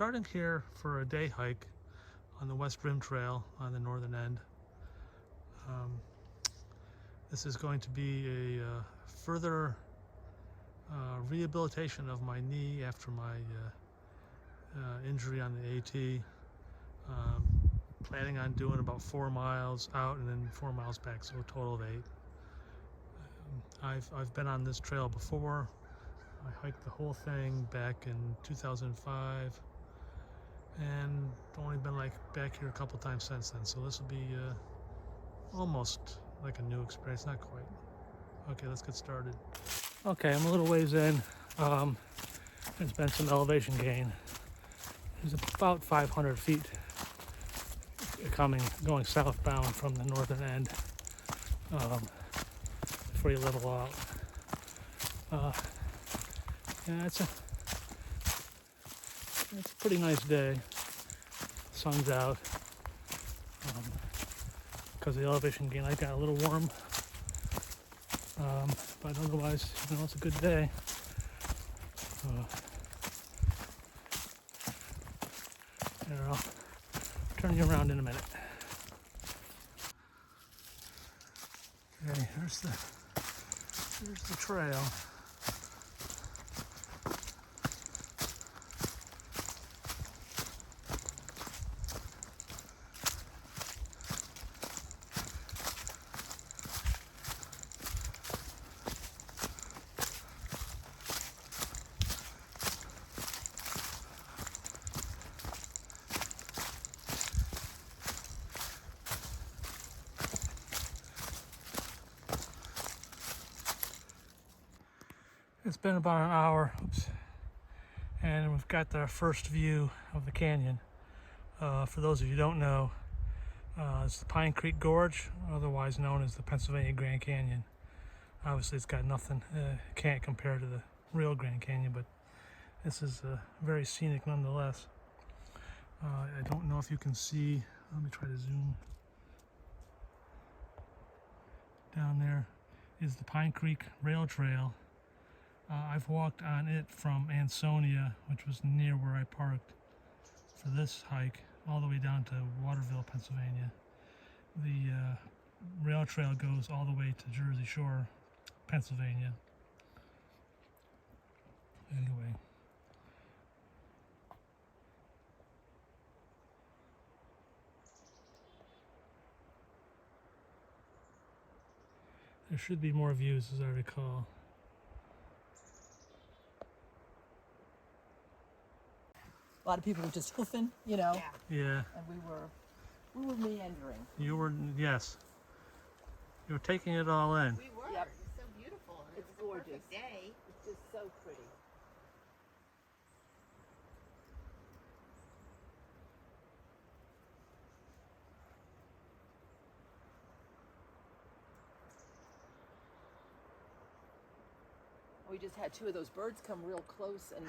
starting here for a day hike on the West Rim Trail on the northern end. This is going to be a further rehabilitation of my knee after my injury on the AT. Planning on doing about 4 miles out and then 4 miles back, so a total of 8. I've been on this trail before. I hiked the whole thing back in 2005 and only been back here a couple times since then, so this will be almost like a new experience, not quite. Okay, let's get started. Okay, I'm a little ways in. There's been some elevation gain. There's about 500 feet going southbound from the northern end before you level out. Yeah, it's a pretty nice day. Sun's out. Because of the elevation gain, I got a little warm. But otherwise, it's a good day. Here, I'll turn you around in a minute. Okay, here's the trail. It's been about an hour, and we've got the first view of the canyon. For those of you who don't know, it's the Pine Creek Gorge, otherwise known as the Pennsylvania Grand Canyon. Obviously, it's got nothing, can't compare to the real Grand Canyon, but this is very scenic nonetheless. I don't know if you can see, let me try to zoom. Down there is the Pine Creek Rail Trail. I've walked on it from Ansonia, which was near where I parked for this hike, all the way down to Waterville, Pennsylvania. The rail trail goes all the way to Jersey Shore, Pennsylvania. Anyway. There should be more views, as I recall. A lot of people were just hoofing, Yeah. And we were meandering. You were, yes. You were taking it all in. We were. Yep. It's so beautiful. It's It was gorgeous. a perfect day. It's just so pretty. We just had 2 of those birds come real close and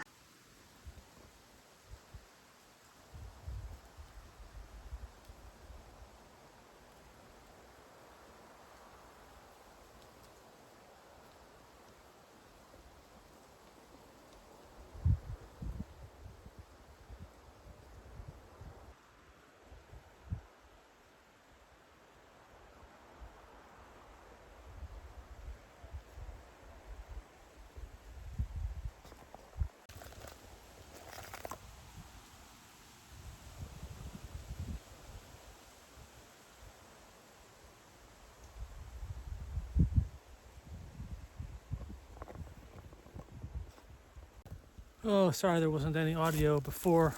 Oh, sorry there wasn't any audio before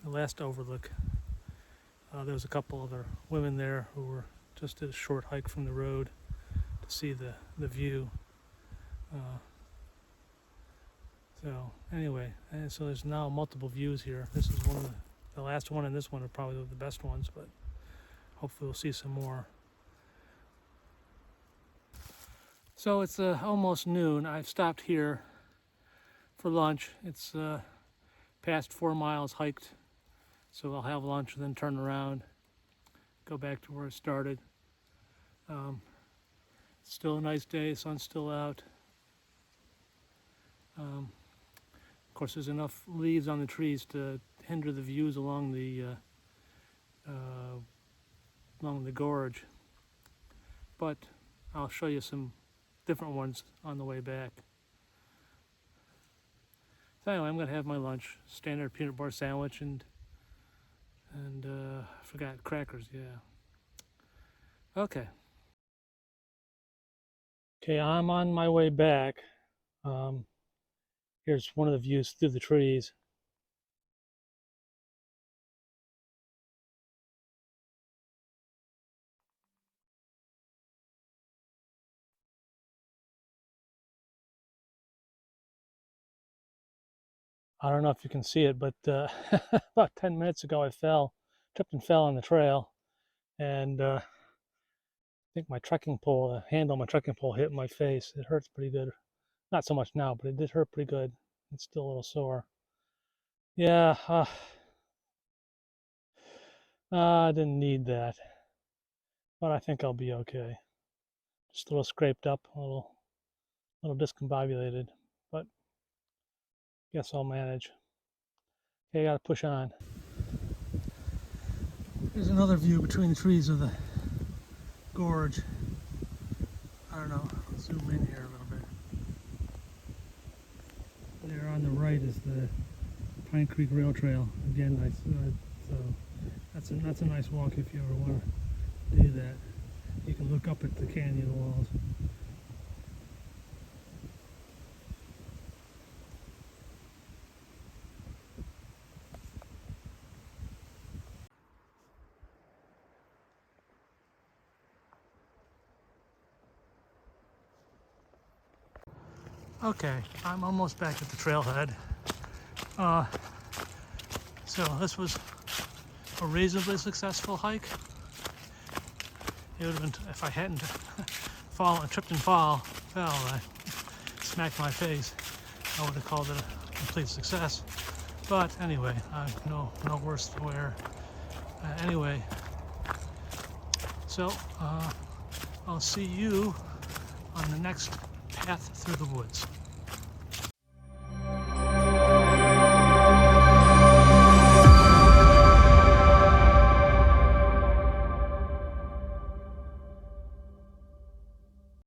the last overlook. There was a couple other women there who were just did a short hike from the road to see the view. So anyway, and so there's now multiple views here. This is one of the last one, and this one are probably the best ones, but hopefully we'll see some more. So it's almost noon. I've stopped here for lunch. It's past 4 miles hiked, so I'll have lunch and then turn around, go back to where I started. Still a nice day, sun's still out. Of course, there's enough leaves on the trees to hinder the views along the gorge, but I'll show you some different ones on the way back. So anyway, I'm gonna have my lunch, standard peanut butter sandwich and I forgot crackers. Yeah. Okay. Okay, I'm on my way back. Here's one of the views through the trees. I don't know if you can see it, but about 10 minutes ago I tripped and fell on the trail, and I think my trekking pole, the handle of my trekking pole hit my face. It hurts pretty good. Not so much now, but it did hurt pretty good. It's still a little sore. Yeah, I didn't need that, but I think I'll be okay. Just a little scraped up, a little discombobulated, but guess I'll manage. Okay, I gotta push on. Here's another view between the trees of the gorge. I don't know, I'll zoom in here a little bit. There on the right is the Pine Creek Rail Trail. Again, so that's a nice walk if you ever want to do that. You can look up at the canyon walls. Okay, I'm almost back at the trailhead. So this was a reasonably successful hike. It would have been, if I hadn't tripped and fell, I smacked my face, I would have called it a complete success. But anyway, no worse for wear. Anyway, so I'll see you on the next path through the woods.